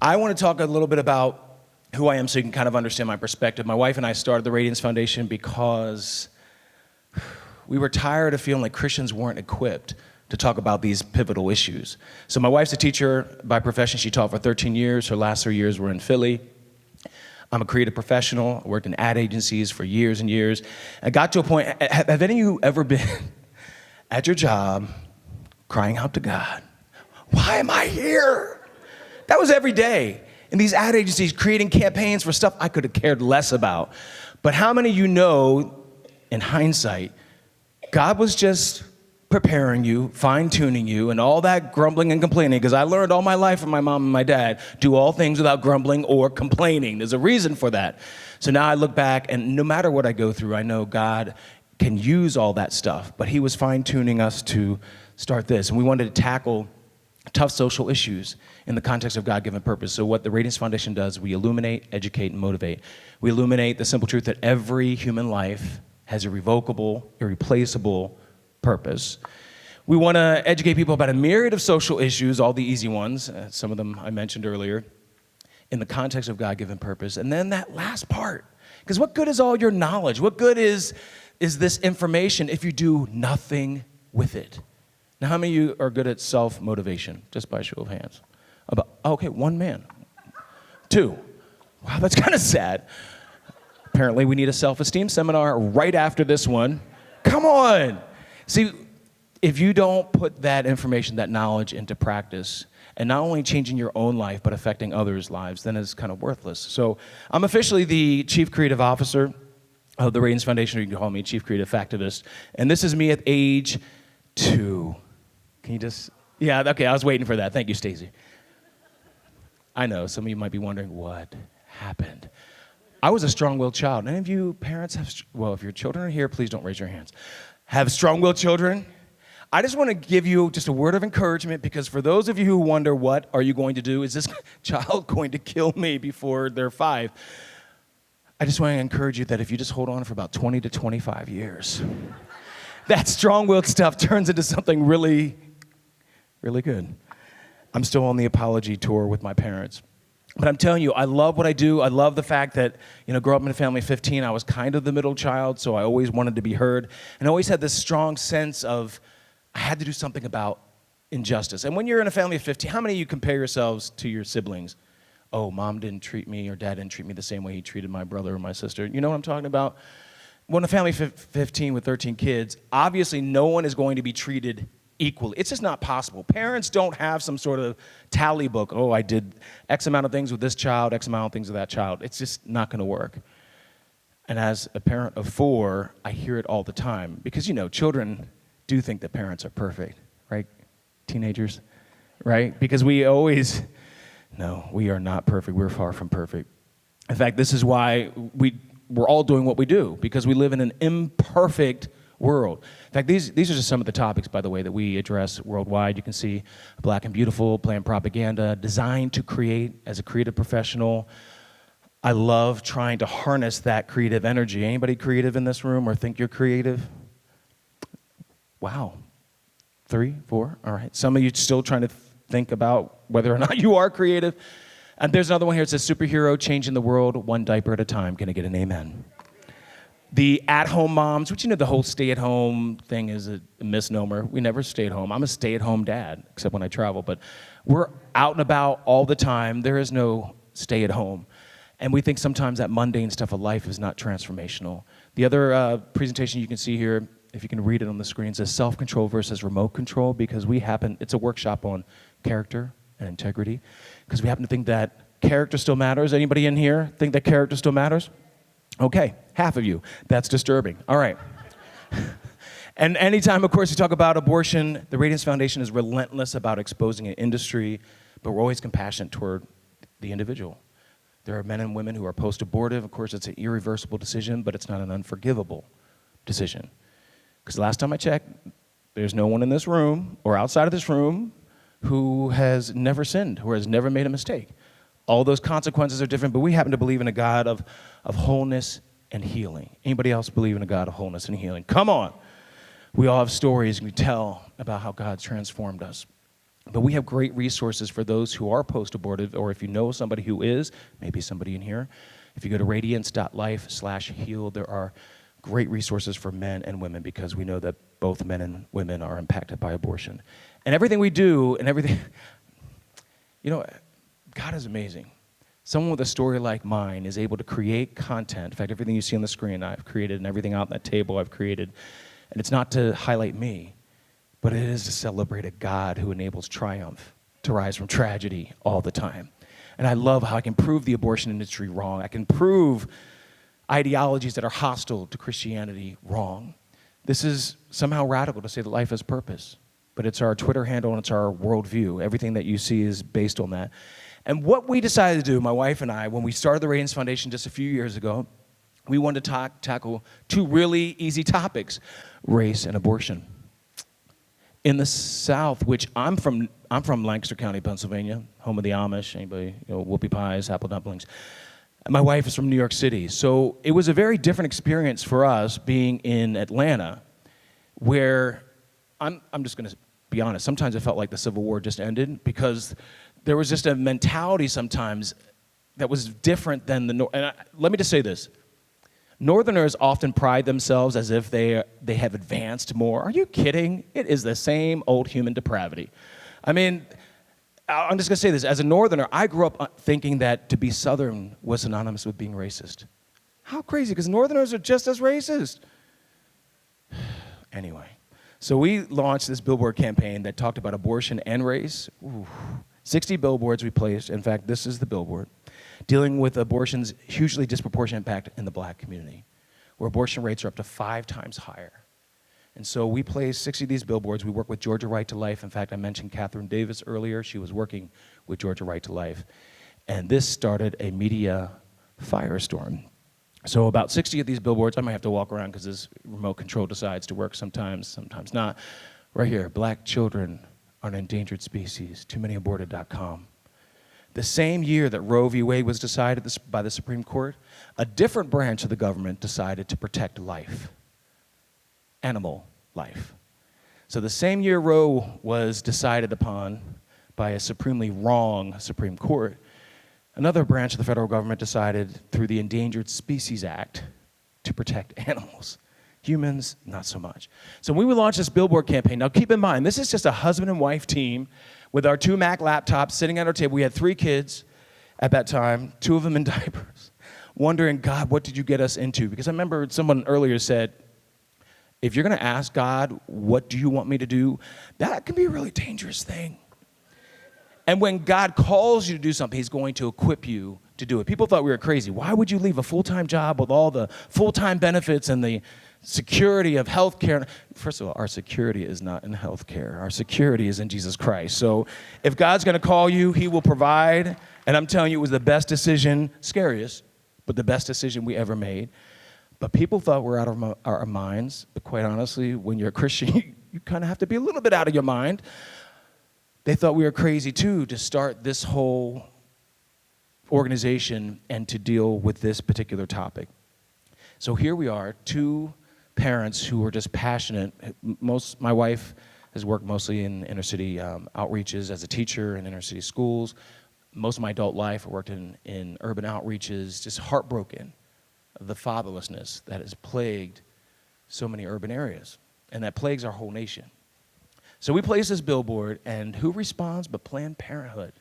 I want to talk a little bit about who I am so you can kind of understand my perspective. My wife and I started the Radiance Foundation because we were tired of feeling like Christians weren't equipped to talk about these pivotal issues. So my wife's a teacher by profession. She taught for 13 years. Her last 3 years were in Philly. I'm a creative professional. I worked in ad agencies for years and years. I got to a point, have any of you ever been at your job crying out to God, why am I here? That was every day. In these ad agencies, creating campaigns for stuff I could have cared less about. But how many of you know, in hindsight, God was just preparing you, fine-tuning you, and all that grumbling and complaining, because I learned all my life from my mom and my dad, do all things without grumbling or complaining. There's a reason for that. So now I look back, and no matter what I go through, I know God can use all that stuff, but he was fine-tuning us to start this. And we wanted to tackle tough social issues in the context of God-given purpose. So what the Radiance Foundation does, we illuminate, educate, and motivate. We illuminate the simple truth that every human life has a irrevocable, irreplaceable purpose. We want to educate people about a myriad of social issues, all the easy ones, some of them I mentioned earlier, in the context of God-given purpose. And then that last part, because what good is all your knowledge? What good is this information if you do nothing with it? Now, how many of you are good at self-motivation, just by show of hands? Okay, one man. Two. Wow, that's kind of sad. Apparently, we need a self-esteem seminar right after this one. Come on. See, if you don't put that information, that knowledge into practice, and not only changing your own life, but affecting others' lives, then it's kind of worthless. So I'm officially the Chief Creative Officer of the Radiance Foundation, or you can call me Chief Creative Activist. And this is me at age 2. Can you just, yeah, okay, I was waiting for that. Thank you, Stacy. I know, some of you might be wondering, what happened? I was a strong-willed child. Any of you parents have, well, if your children are here, please don't raise your hands. Have strong-willed children? I just want to give you just a word of encouragement, because for those of you who wonder, what are you going to do? Is this child going to kill me before they're 5? I just want to encourage you that if you just hold on for about 20 to 25 years, that strong-willed stuff turns into something really, really good. I'm still on the apology tour with my parents. But I'm telling you, I love what I do. I love the fact that, growing up in a family of 15, I was kind of the middle child, so I always wanted to be heard. And I always had this strong sense of I had to do something about injustice. And when you're in a family of 15, how many of you compare yourselves to your siblings? Oh, mom didn't treat me, or dad didn't treat me the same way he treated my brother or my sister. You know what I'm talking about? When a family of 15 with 13 kids, obviously no one is going to be treated equally. It's just not possible. Parents don't have some sort of tally book. Oh, I did X amount of things with this child, X amount of things with that child. It's just not going to work. And as a parent of 4, I hear it all the time. Because, children do think that parents are perfect, right? Teenagers, right? Because we always, no, we are not perfect. We're far from perfect. In fact, this is why we're all doing what we do, because we live in an imperfect world. In fact, these are just some of the topics, by the way, that we address worldwide. You can see Black and Beautiful, Planned Propaganda, Designed to Create as a creative professional. I love trying to harness that creative energy. Anybody creative in this room or think you're creative? Wow. 3, 4, all right. Some of you still trying to think about whether or not you are creative. And there's another one here that says, superhero changing the world one diaper at a time. Can I get an amen? The at-home moms, which the whole stay-at-home thing is a misnomer. We never stay at home. I'm a stay-at-home dad, except when I travel. But we're out and about all the time. There is no stay-at-home. And we think sometimes that mundane stuff of life is not transformational. The other presentation you can see here, if you can read it on the screen, says self-control versus remote control, because it's a workshop on character and integrity, because we happen to think that character still matters. Anybody in here think that character still matters? Okay, half of you. That's disturbing. All right. And anytime, of course, we talk about abortion, the Radiance Foundation is relentless about exposing an industry, but we're always compassionate toward the individual. There are men and women who are post-abortive. Of course, it's an irreversible decision, but it's not an unforgivable decision. Because last time I checked, there's no one in this room or outside of this room who has never sinned, who has never made a mistake. All those consequences are different, but we happen to believe in a God of wholeness and healing. Anybody else believe in a God of wholeness and healing? Come on. We all have stories we tell about how God's transformed us. But we have great resources for those who are post-abortive, or if you know somebody who is, maybe somebody in here. If you go to radiance.life/heal, there are great resources for men and women, because we know that both men and women are impacted by abortion. And everything we do and everything, you know, God is amazing. Someone with a story like mine is able to create content. In fact, everything you see on the screen I've created, and everything out on that table I've created. And it's not to highlight me, but it is to celebrate a God who enables triumph to rise from tragedy all the time. And I love how I can prove the abortion industry wrong. I can prove ideologies that are hostile to Christianity wrong. This is somehow radical to say that life has purpose, but it's our Twitter handle and it's our worldview. Everything that you see is based on that. And what we decided to do, my wife and I, when we started the Radiance Foundation just a few years ago, we wanted to tackle two really easy topics: race and abortion. In the South, which I'm from Lancaster County, Pennsylvania, home of the Amish. Anybody, whoopie pies, apple dumplings. And my wife is from New York City. So it was a very different experience for us being in Atlanta, where I'm just going to be honest, sometimes I felt like the Civil War just ended, because there was just a mentality sometimes that was different than the North. And let me just say this. Northerners often pride themselves as if they have advanced more. Are you kidding? It is the same old human depravity. I mean, I'm just going to say this. As a Northerner, I grew up thinking that to be Southern was synonymous with being racist. How crazy, because Northerners are just as racist. Anyway, so we launched this billboard campaign that talked about abortion and race. Ooh. 60 billboards we placed. In fact, this is the billboard, dealing with abortion's hugely disproportionate impact in the black community, where abortion rates are up to 5 times higher. And so we placed 60 of these billboards. We work with Georgia Right to Life. In fact, I mentioned Catherine Davis earlier. She was working with Georgia Right to Life. And this started a media firestorm. So about 60 of these billboards, I might have to walk around because this remote control decides to work sometimes, sometimes not. Right here, black children are an endangered species, toomany-aborted.com. The same year that Roe v. Wade was decided by the Supreme Court, a different branch of the government decided to protect life, animal life. So the same year Roe was decided upon by a supremely wrong Supreme Court, another branch of the federal government decided through the Endangered Species Act to protect animals. Humans, not so much. So when we launched this billboard campaign, now keep in mind, this is just a husband and wife team with our 2 Mac laptops sitting at our table. We had 3 kids at that time, 2 of them in diapers, wondering, God, what did you get us into? Because I remember someone earlier said, if you're going to ask God, what do you want me to do? That can be a really dangerous thing. And when God calls you to do something, he's going to equip you to do it. People thought we were crazy. Why would you leave a full-time job with all the full-time benefits and the security of health care? First of all, our security is not in health care. Our security is in Jesus Christ. So if God's going to call you, he will provide. And I'm telling you, it was the best decision, scariest, but the best decision we ever made. But people thought we're out of our minds. But quite honestly, when you're a Christian, you kind of have to be a little bit out of your mind. They thought we were crazy, too, to start this whole organization and to deal with this particular topic. So here we are, 2 parents who are just passionate. My wife has worked mostly in inner city outreaches as a teacher in inner city schools. Most of my adult life, I worked in urban outreaches, just heartbroken of the fatherlessness that has plagued so many urban areas, and that plagues our whole nation. So we place this billboard, and who responds but Planned Parenthood?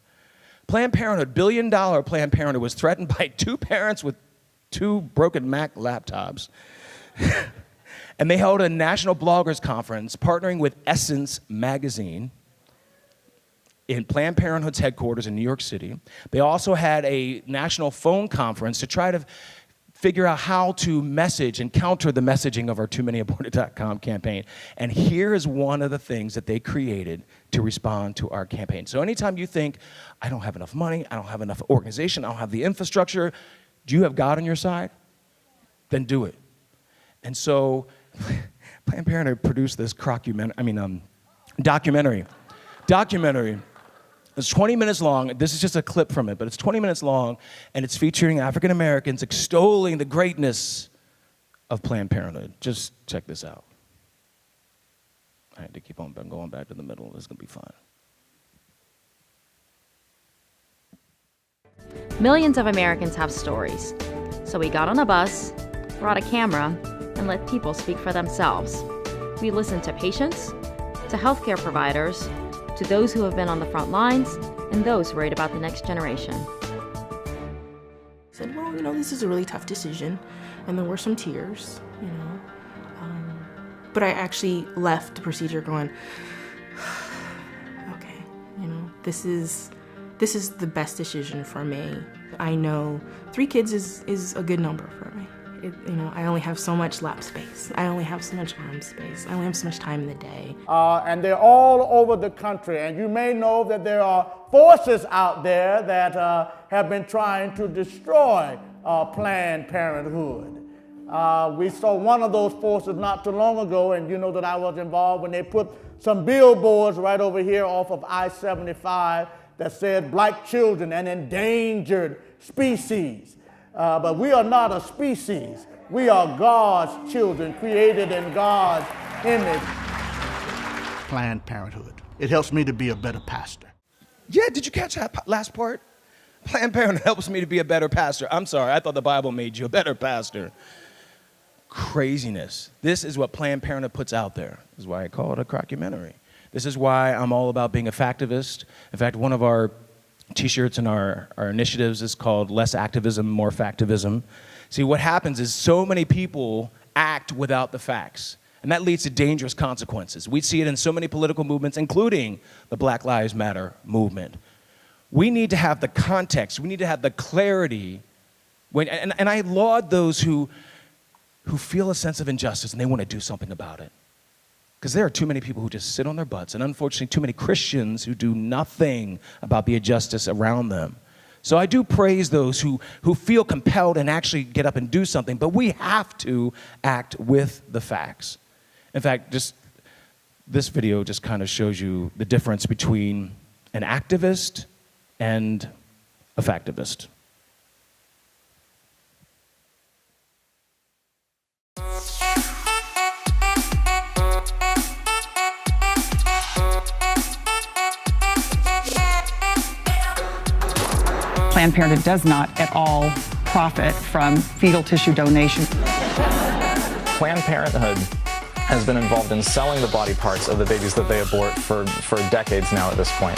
Planned Parenthood, $1 billion Planned Parenthood, was threatened by 2 parents with 2 broken Mac laptops. And they held a national bloggers conference partnering with Essence magazine in Planned Parenthood's headquarters in New York City. They also had a national phone conference to try to figure out how to message and counter the messaging of our toomany-aborted.com campaign. And here is one of the things that they created to respond to our campaign. So anytime you think, I don't have enough money, I don't have enough organization, I don't have the infrastructure, do you have God on your side? Then do it. And so Planned Parenthood produced this documentary. It's 20 minutes long. This is just a clip from it, but it's 20 minutes long, and it's featuring African Americans extolling the greatness of Planned Parenthood. Just check this out. I had to keep on going back to the middle. This is going to be fun. Millions of Americans have stories. So we got on a bus, brought a camera, and let people speak for themselves. We listened to patients, to healthcare providers, to those who have been on the front lines, and those worried about the next generation. I said, well, this is a really tough decision. And there were some tears, But I actually left the procedure going, okay, this is the best decision for me. I know 3 kids is a good number for me. I only have so much lap space. I only have so much arm space. I only have so much time in the day. And they're all over the country. And you may know that there are forces out there that have been trying to destroy Planned Parenthood. We saw one of those forces not too long ago, and you know that I was involved when they put some billboards right over here off of I-75 that said black children, an endangered species. But we are not a species. We are God's children, created in God's image. Planned Parenthood. It helps me to be a better pastor. Yeah, did you catch that last part? Planned Parenthood helps me to be a better pastor. I'm sorry, I thought the Bible made you a better pastor. Craziness. This is what Planned Parenthood puts out there. This is why I call it a crockumentary. This is why I'm all about being a factivist. In fact, one of our T-shirts and our initiatives is called Less Activism, More Factivism. See, what happens is so many people act without the facts, and that leads to dangerous consequences. We see it in so many political movements, including the Black Lives Matter movement. We need to have the context. We need to have the clarity. And I laud those who feel a sense of injustice and they want to do something about it. Because there are too many people who just sit on their butts, and unfortunately too many Christians who do nothing about the injustice around them. So I do praise those who feel compelled and actually get up and do something, but we have to act with the facts. In fact, this video just kind of shows you the difference between an activist and a factivist. Planned Parenthood does not at all profit from fetal tissue donation. Planned Parenthood has been involved in selling the body parts of the babies that they abort for decades now at this point.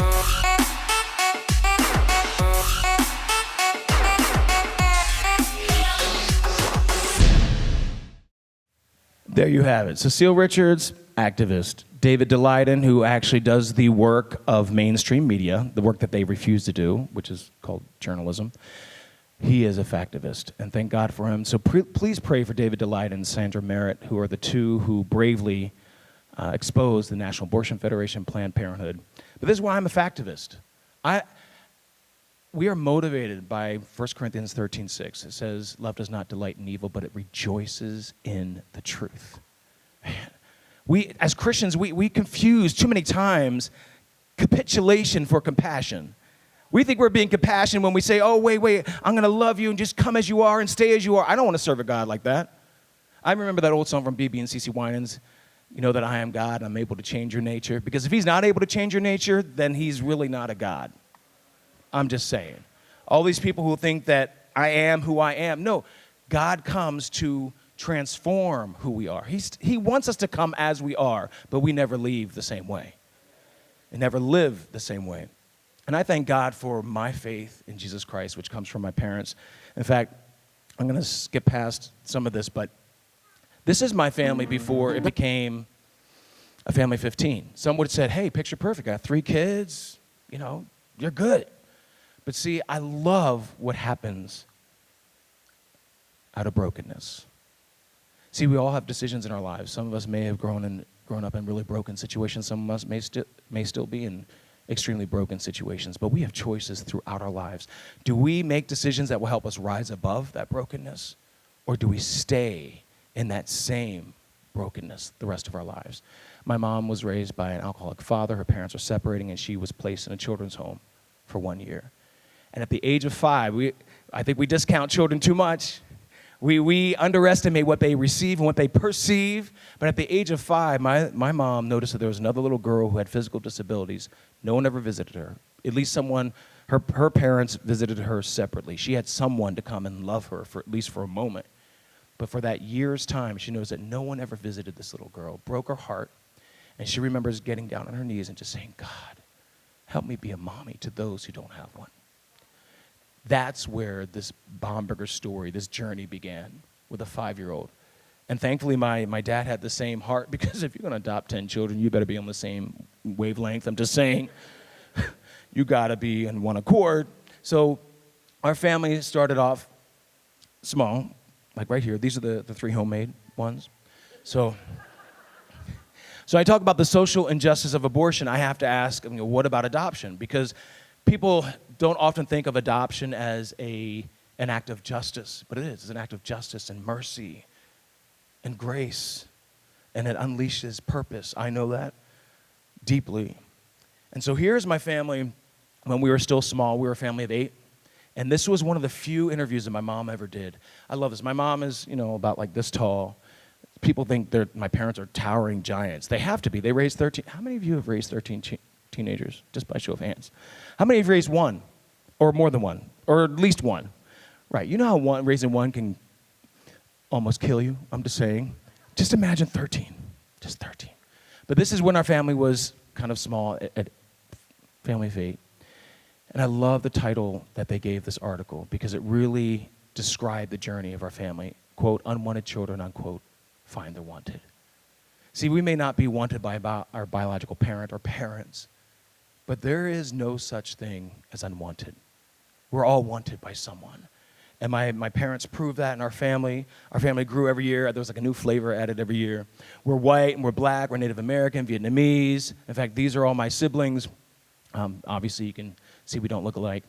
There you have it. Cecile Richards, activist. David Daleiden, who actually does the work of mainstream media, the work that they refuse to do, which is called journalism. He is a factivist, and thank God for him. So please pray for David Daleiden and Sandra Merritt, who are the two who bravely exposed the National Abortion Federation, Planned Parenthood. But this is why I'm a factivist. We are motivated by 1 Corinthians 13:6. It says, love does not delight in evil, but it rejoices in the truth. Man. We, as Christians, we confuse too many times capitulation for compassion. We think we're being compassionate when we say, oh, wait, I'm going to love you and just come as you are and stay as you are. I don't want to serve a God like that. I remember that old song from BB and CeCe Winans, you know that I am God and I'm able to change your nature. Because if he's not able to change your nature, then he's really not a God. I'm just saying. All these people who think that I am who I am. No, God comes to transform who we are. He wants us to come as we are, but we never leave the same way and never live the same way. And I thank God for my faith in Jesus Christ, which comes from my parents. In fact, I'm going to skip past some of this, but this is my family before it became a family of 15. Some would have said, hey, picture perfect. I got 3 kids, you're good. But see, I love what happens out of brokenness. See, we all have decisions in our lives. Some of us may have grown up in really broken situations. Some of us may still be in extremely broken situations. But we have choices throughout our lives. Do we make decisions that will help us rise above that brokenness? Or do we stay in that same brokenness the rest of our lives? My mom was raised by an alcoholic father. Her parents were separating, and she was placed in a children's home for 1 year. And at the age of 5, I think we discount children too much. We underestimate what they receive and what they perceive. But at the age of 5, my mom noticed that there was another little girl who had physical disabilities. No one ever visited her. At least Her parents visited her separately. She had someone to come and love her for at least for a moment. But for that year's time, she knows that no one ever visited this little girl. Broke her heart. And she remembers getting down on her knees and just saying, God, help me be a mommy to those who don't have one. That's where this Bomberger story, this journey began with a 5-year-old. And thankfully, my dad had the same heart, because if you're going to adopt 10 children, you better be on the same wavelength. I'm just saying, you got to be in one accord. So our family started off small, like right here. These are the 3 homemade ones. So I talk about the social injustice of abortion. I have to ask, what about adoption? Because people don't often think of adoption as an act of justice, but it is. It's an act of justice and mercy and grace, and it unleashes purpose. I know that deeply. And so here's my family when we were still small. We were a family of 8, and this was one of the few interviews that my mom ever did. I love this. My mom is, about like this tall. People think my parents are towering giants. They have to be. They raised 13. How many of you have raised 13 teenagers? Just by show of hands. How many of you have raised one, or more than one, or at least one? Right. You know how raising one can almost kill you? I'm just saying. Just imagine 13. Just 13. But this is when our family was kind of small, at Family of 8. And I love the title that they gave this article, because it really described the journey of our family. Quote, unwanted children, unquote, find their wanted. See, we may not be wanted by our biological parent or parents, but there is no such thing as unwanted. We're all wanted by someone. And my parents proved that in our family. Our family grew every year. There was like a new flavor added every year. We're white and we're black. We're Native American, Vietnamese. In fact, these are all my siblings. Obviously, you can see we don't look alike.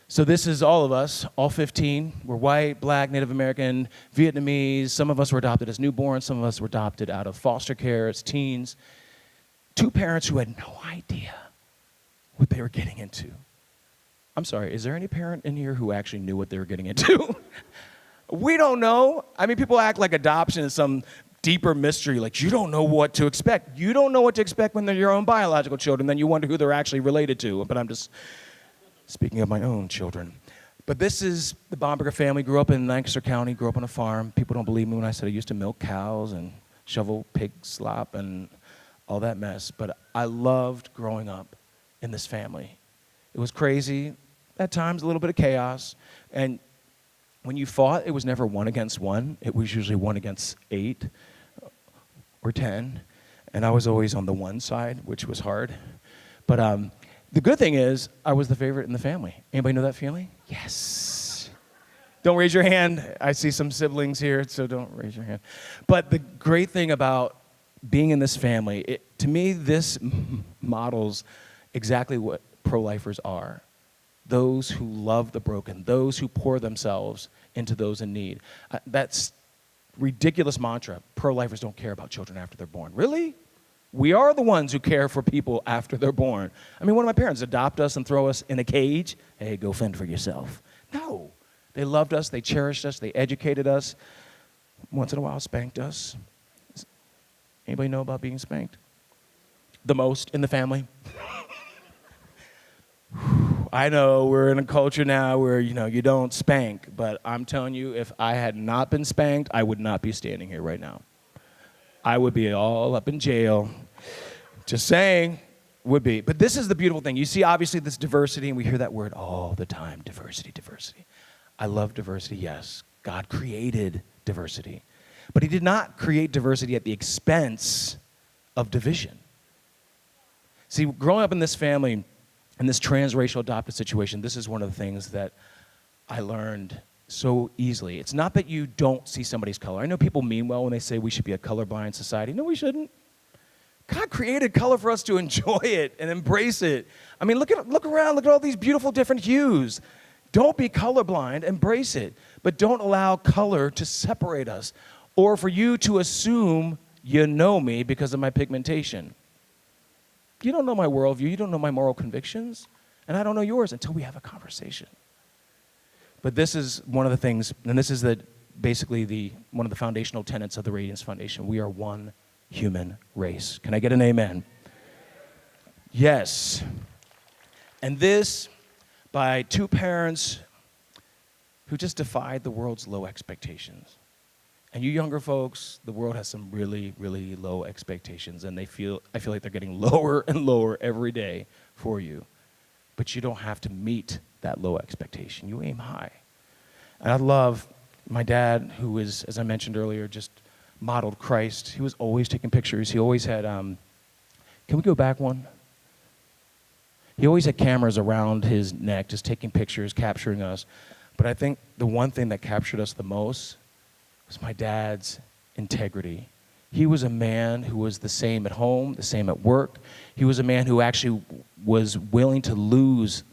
So this is all of us, all 15. We're white, black, Native American, Vietnamese. Some of us were adopted as newborns. Some of us were adopted out of foster care as teens. 2 parents who had no idea what they were getting into. I'm sorry, is there any parent in here who actually knew what they were getting into? We don't know. I mean, people act like adoption is some deeper mystery, like you don't know what to expect. You don't know what to expect when they're your own biological children, then you wonder who they're actually related to. But I'm just speaking of my own children. But this is the Bomberger family. Grew up in Lancaster County, grew up on a farm. People don't believe me when I said I used to milk cows and shovel pig slop and all that mess. But I loved growing up in this family. It was crazy, at times a little bit of chaos. And when you fought, it was never 1 against 1. It was usually 1 against 8 or 10. And I was always on the 1 side, which was hard. But the good thing is, I was the favorite in the family. Anybody know that feeling? Yes. Don't raise your hand. I see some siblings here, so don't raise your hand. But the great thing about being in this family, to me, this models exactly what pro-lifers are. Those who love the broken, those who pour themselves into those in need. That's ridiculous mantra. Pro-lifers don't care about children after they're born. Really? We are the ones who care for people after they're born. I mean, one of my parents adopt us and throw us in a cage. Hey, go fend for yourself. No. They loved us. They cherished us. They educated us. Once in a while, spanked us. Anybody know about being spanked? The most in the family? I know we're in a culture now where, you don't spank, but I'm telling you, if I had not been spanked, I would not be standing here right now. I would be all up in jail. Just saying, would be. But this is the beautiful thing. You see, obviously, this diversity, and we hear that word all the time, diversity, diversity. I love diversity, yes. God created diversity. But he did not create diversity at the expense of division. See, growing up in this family, in this transracial adopted situation, this is one of the things that I learned so easily. It's not that you don't see somebody's color. I know people mean well when they say we should be a colorblind society. No, we shouldn't. God created color for us to enjoy it and embrace it. I mean, look around, look at all these beautiful different hues. Don't be colorblind, embrace it. But don't allow color to separate us or for you to assume you know me because of my pigmentation. You don't know my worldview, you don't know my moral convictions, and I don't know yours until we have a conversation. But this is one of the things, and this is basically one of the foundational tenets of the Radiance Foundation. We are one human race. Can I get an amen? Yes. And this by two parents who just defied the world's low expectations. And you younger folks, the world has some really, really low expectations, and I feel like they're getting lower and lower every day for you. But you don't have to meet that low expectation. You aim high. And I love my dad, who is, as I mentioned earlier, just modeled Christ. He was always taking pictures. He always had, can we go back one? He always had cameras around his neck, just taking pictures, capturing us. But I think the one thing that captured us the most was my dad's integrity. He was a man who was the same at home, the same at work. He was a man who actually was willing to lose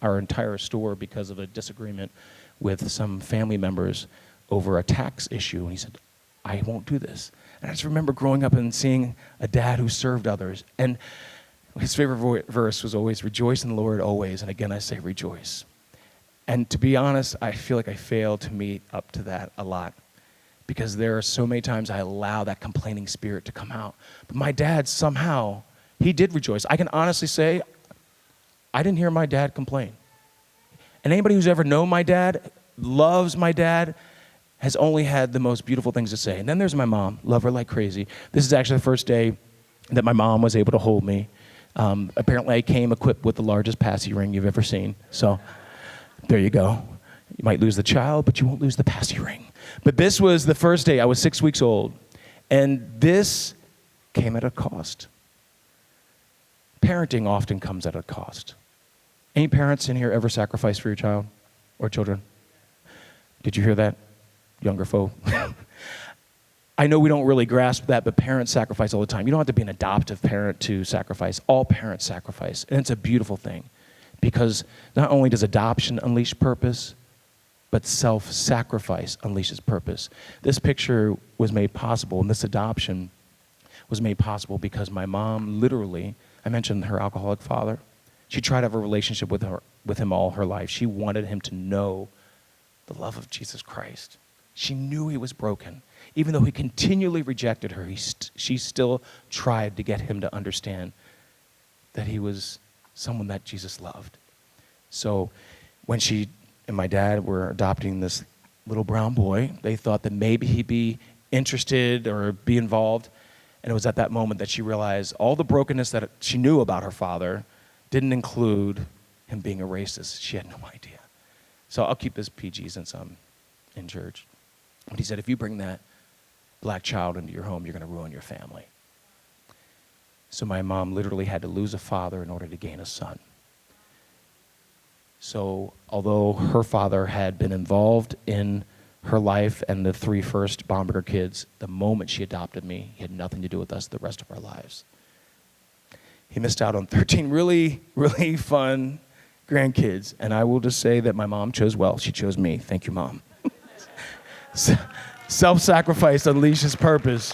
our entire store because of a disagreement with some family members over a tax issue. And he said, I won't do this. And I just remember growing up and seeing a dad who served others. And his favorite verse was always, rejoice in the Lord always. And again, I say rejoice. And to be honest, I feel like I failed to meet up to that a lot, because there are so many times I allow that complaining spirit to come out. But my dad, somehow, he did rejoice. I can honestly say, I didn't hear my dad complain. And anybody who's ever known my dad, loves my dad, has only had the most beautiful things to say. And then there's my mom, love her like crazy. This is actually the first day that my mom was able to hold me. Apparently I came equipped with the largest passy ring you've ever seen. So there you go. You might lose the child, but you won't lose the passy ring. But this was the first day. I was 6 weeks old. And this came at a cost. Parenting often comes at a cost. Any parents in here ever sacrifice for your child or children? Did you hear that, younger folk? I know we don't really grasp that, but parents sacrifice all the time. You don't have to be an adoptive parent to sacrifice. All parents sacrifice. And it's a beautiful thing, because not only does adoption unleash purpose, but self-sacrifice unleashes purpose. This picture was made possible, and this adoption was made possible because my mom literally, I mentioned her alcoholic father, she tried to have a relationship with him all her life. She wanted him to know the love of Jesus Christ. She knew he was broken. Even though he continually rejected her, she still tried to get him to understand that he was someone that Jesus loved. So when she and my dad were adopting this little brown boy, they thought that maybe he'd be interested or be involved. And it was at that moment that she realized all the brokenness that she knew about her father didn't include him being a racist. She had no idea. So I'll keep this PG since I'm in church. But he said, if you bring that black child into your home, you're going to ruin your family. So my mom literally had to lose a father in order to gain a son. So although her father had been involved in her life and the three first Bomberger kids, the moment she adopted me, he had nothing to do with us the rest of our lives. He missed out on 13 really, really fun grandkids. And I will just say that my mom chose well. She chose me. Thank you, Mom. Self-sacrifice unleashes purpose.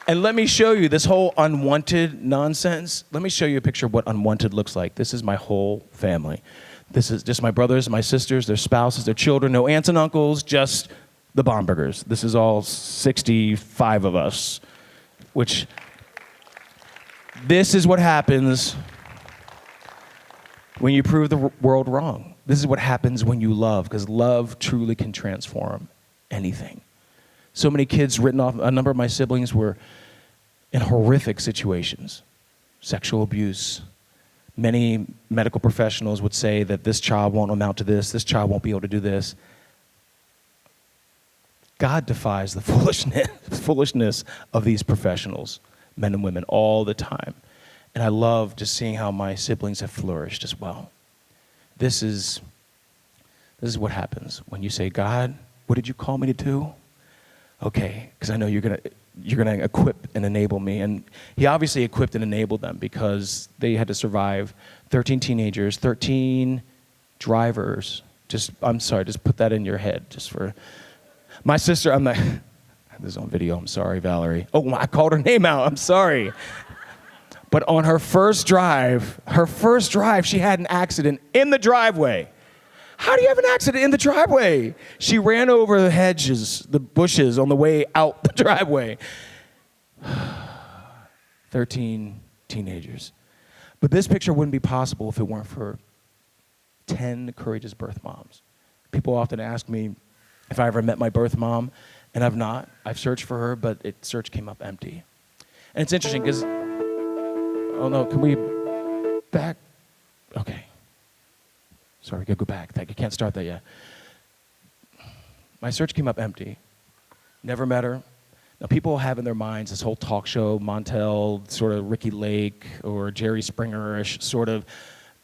And let me show you this whole unwanted nonsense. Let me show you a picture of what unwanted looks like. This is my whole family. This is just my brothers, my sisters, their spouses, their children, no aunts and uncles, just the Bombergers. This is all 65 of us, which this is what happens when you prove the world wrong. This is what happens when you love, because love truly can transform anything. So many kids written off, a number of my siblings were in horrific situations, sexual abuse. Many medical professionals would say that this child won't amount to this child won't be able to do this. God defies the foolishness of these professionals, men and women, all the time. And I love just seeing how my siblings have flourished as well. This is what happens when you say, God, what did you call me to do? Okay, because I know you're gonna equip and enable me. And he obviously equipped and enabled them, because they had to survive 13 teenagers, 13 drivers. Just put that in your head. Just for my sister, this is on video, I'm sorry, Valerie. Oh, I called her name out, I'm sorry. But on her first drive, she had an accident in the driveway. How do you have an accident in the driveway? She ran over the hedges, the bushes on the way out the driveway. 13 teenagers. But this picture wouldn't be possible if it weren't for 10 courageous birth moms. People often ask me if I ever met my birth mom, and I've not. I've searched for her, but search came up empty. And it's interesting because, oh no, can we back? Okay. Sorry, we gotta go back. You can't start that yet. My search came up empty. Never met her. Now, people have in their minds this whole talk show, Montel, sort of Ricky Lake or Jerry Springer-ish sort of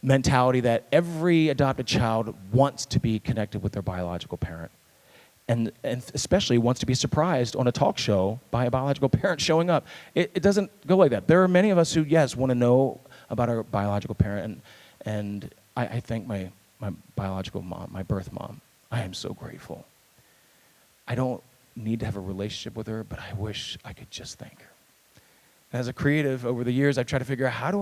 mentality that every adopted child wants to be connected with their biological parent. And especially wants to be surprised on a talk show by a biological parent showing up. It doesn't go like that. There are many of us who, yes, want to know about our biological parent. And I thank my biological mom, my birth mom. I am so grateful. I don't need to have a relationship with her, but I wish I could just thank her. As a creative, over the years, I've tried to figure out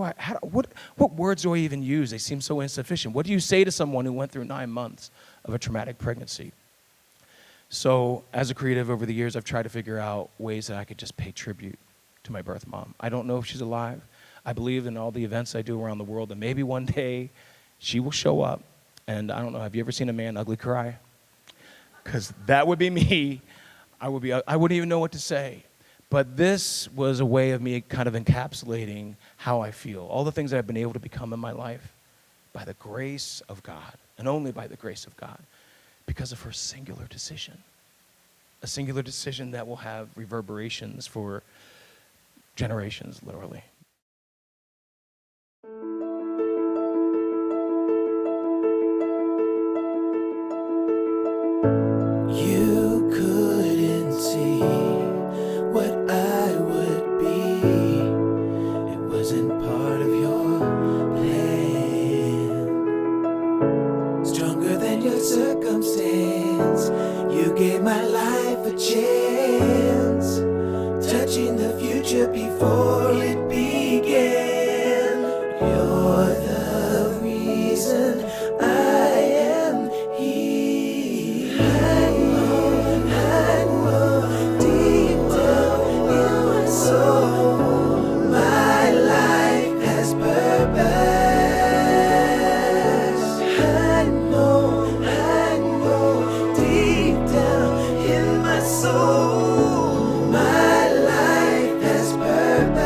what words do I even use? They seem so insufficient. What do you say to someone who went through 9 months of a traumatic pregnancy? So as a creative, over the years, I've tried to figure out ways that I could just pay tribute to my birth mom. I don't know if she's alive. I believe in all the events I do around the world, and maybe one day she will show up. And I don't know, have you ever seen a man ugly cry? Because that would be me. I wouldn't even know what to say. But this was a way of me kind of encapsulating how I feel, all the things that I've been able to become in my life by the grace of God, and only by the grace of God, because of her singular decision. A singular decision that will have reverberations for generations, literally. You couldn't see what I would be. It wasn't part of your plan. Stronger than your circumstance, you gave my life a chance. Touching the future before it began. You're the reason I am here. I know deep down in my soul, my life has purpose. I know deep down in my soul, my life has purpose.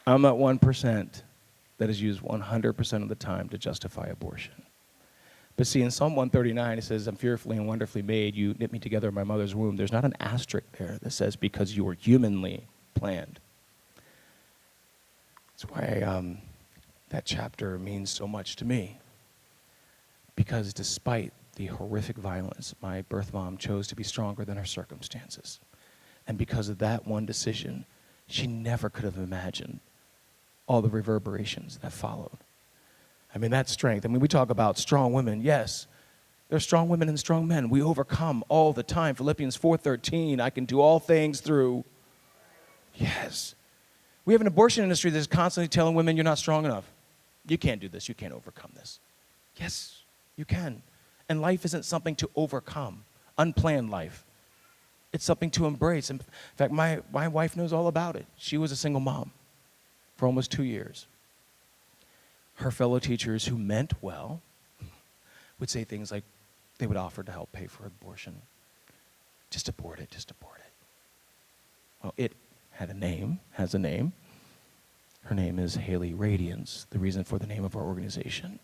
I'm that 1% that is used 100% of the time to justify abortion. But see, in Psalm 139, it says, I'm fearfully and wonderfully made. You knit me together in my mother's womb. There's not an asterisk there that says, because you were humanly planned. That's why that chapter means so much to me. Because despite the horrific violence, my birth mom chose to be stronger than her circumstances. And because of that one decision, she never could have imagined all the reverberations that followed. I mean, that's strength. I mean, we talk about strong women. Yes, there's strong women and strong men. We overcome all the time. Philippians 4:13, I can do all things through. Yes. We have an abortion industry that's constantly telling women, you're not strong enough. You can't do this. You can't overcome this. Yes, you can. And life isn't something to overcome. Unplanned life. It's something to embrace. In fact, my wife knows all about it. She was a single mom for almost 2 years. Her fellow teachers who meant well would say things like they would offer to help pay for abortion. Just abort it, just abort it. Well, it had a name, has a name. Her name is Haley Radiance, the reason for the name of our organization.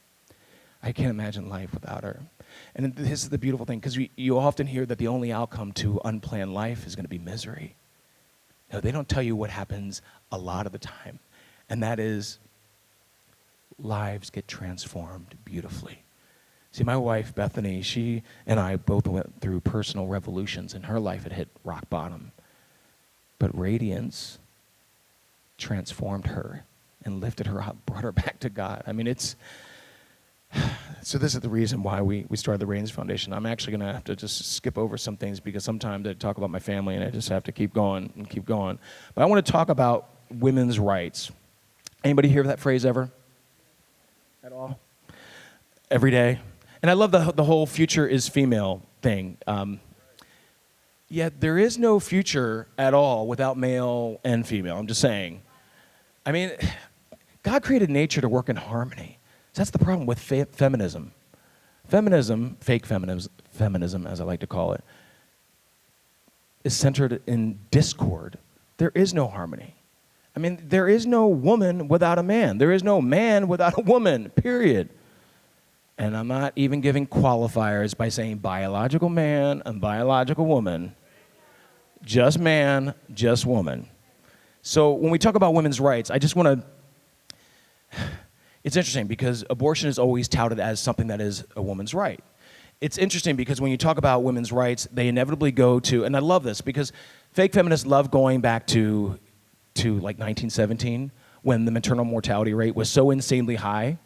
I can't imagine life without her. And this is the beautiful thing, because you often hear that the only outcome to unplanned life is going to be misery. No, they don't tell you what happens a lot of the time, and that is lives get transformed beautifully. See, my wife, Bethany, she and I both went through personal revolutions. In her life, it hit rock bottom. But Radiance transformed her and lifted her up, brought her back to God. I mean, it's So this is the reason why we started the Radiance Foundation. I'm actually going to have to just skip over some things because sometimes I talk about my family and I just have to keep going and keep going. But I want to talk about women's rights. Anybody hear that phrase ever? At all? Every day? And I love the whole future is female thing. Yet there is no future at all without male and female. I'm just saying. I mean, God created nature to work in harmony. So that's the problem with feminism. Feminism, fake feminism, as I like to call it, is centered in discord. There is no harmony. I mean, there is no woman without a man. There is no man without a woman, period. And I'm not even giving qualifiers by saying biological man and biological woman. Just man, just woman. So when we talk about women's rights, I just want to... It's interesting because abortion is always touted as something that is a woman's right. It's interesting because when you talk about women's rights, they inevitably go to, and I love this because fake feminists love going back to like 1917 when the maternal mortality rate was so insanely high.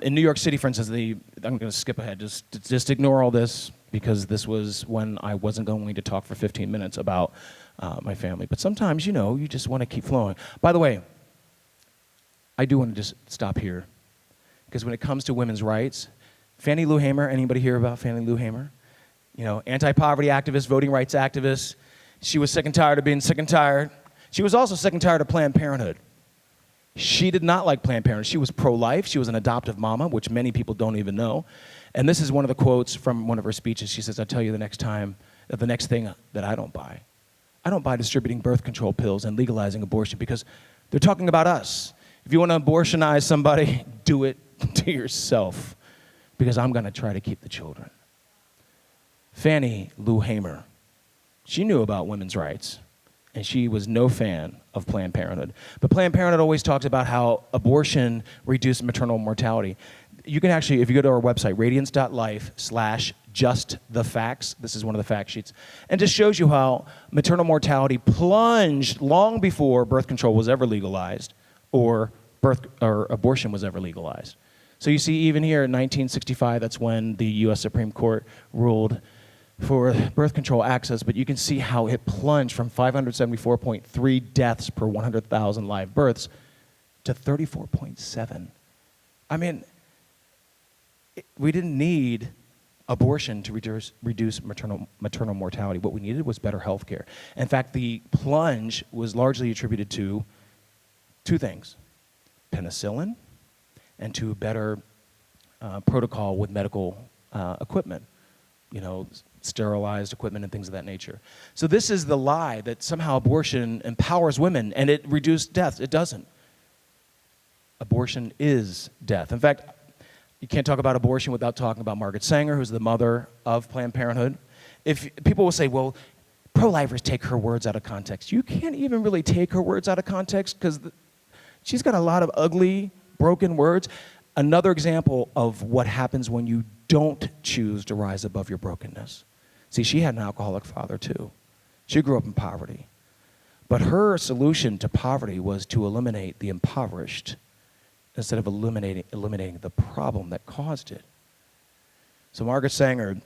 In New York City, for instance, I'm going to skip ahead, just ignore all this because this was when I wasn't going to talk for 15 minutes about my family. But sometimes, you just want to keep flowing. By the way, I do want to just stop here because when it comes to women's rights, Fannie Lou Hamer, anybody hear about Fannie Lou Hamer? Anti-poverty activist, voting rights activist. She was sick and tired of being sick and tired. She was also sick and tired of Planned Parenthood. She did not like Planned Parenthood. She was pro-life. She was an adoptive mama, which many people don't even know. And this is one of the quotes from one of her speeches. She says, I'll tell you the next thing that I don't buy. I don't buy distributing birth control pills and legalizing abortion because they're talking about us. If you want to abortionize somebody, do it to yourself because I'm going to try to keep the children. Fannie Lou Hamer, she knew about women's rights, and she was no fan of Planned Parenthood. But Planned Parenthood always talks about how abortion reduced maternal mortality. You can actually, if you go to our website, radiance.life/justthefacts, this is one of the fact sheets, and just shows you how maternal mortality plunged long before birth control was ever legalized or abortion was ever legalized. So you see even here in 1965, that's when the US Supreme Court ruled for birth control access, but you can see how it plunged from 574.3 deaths per 100,000 live births to 34.7. I mean, we didn't need abortion to reduce maternal mortality. What we needed was better health care. In fact, the plunge was largely attributed to two things: penicillin and to better protocol with medical equipment, sterilized equipment and things of that nature. So this is the lie that somehow abortion empowers women and it reduced deaths. It doesn't. Abortion is death. In fact, you can't talk about abortion without talking about Margaret Sanger, who's the mother of Planned Parenthood. If people will say, well, pro-lifers take her words out of context. You can't even really take her words out of context because she's got a lot of ugly, broken words. Another example of what happens when you don't choose to rise above your brokenness. See, she had an alcoholic father too. She grew up in poverty. But her solution to poverty was to eliminate the impoverished instead of eliminating the problem that caused it. So Margaret Sanger,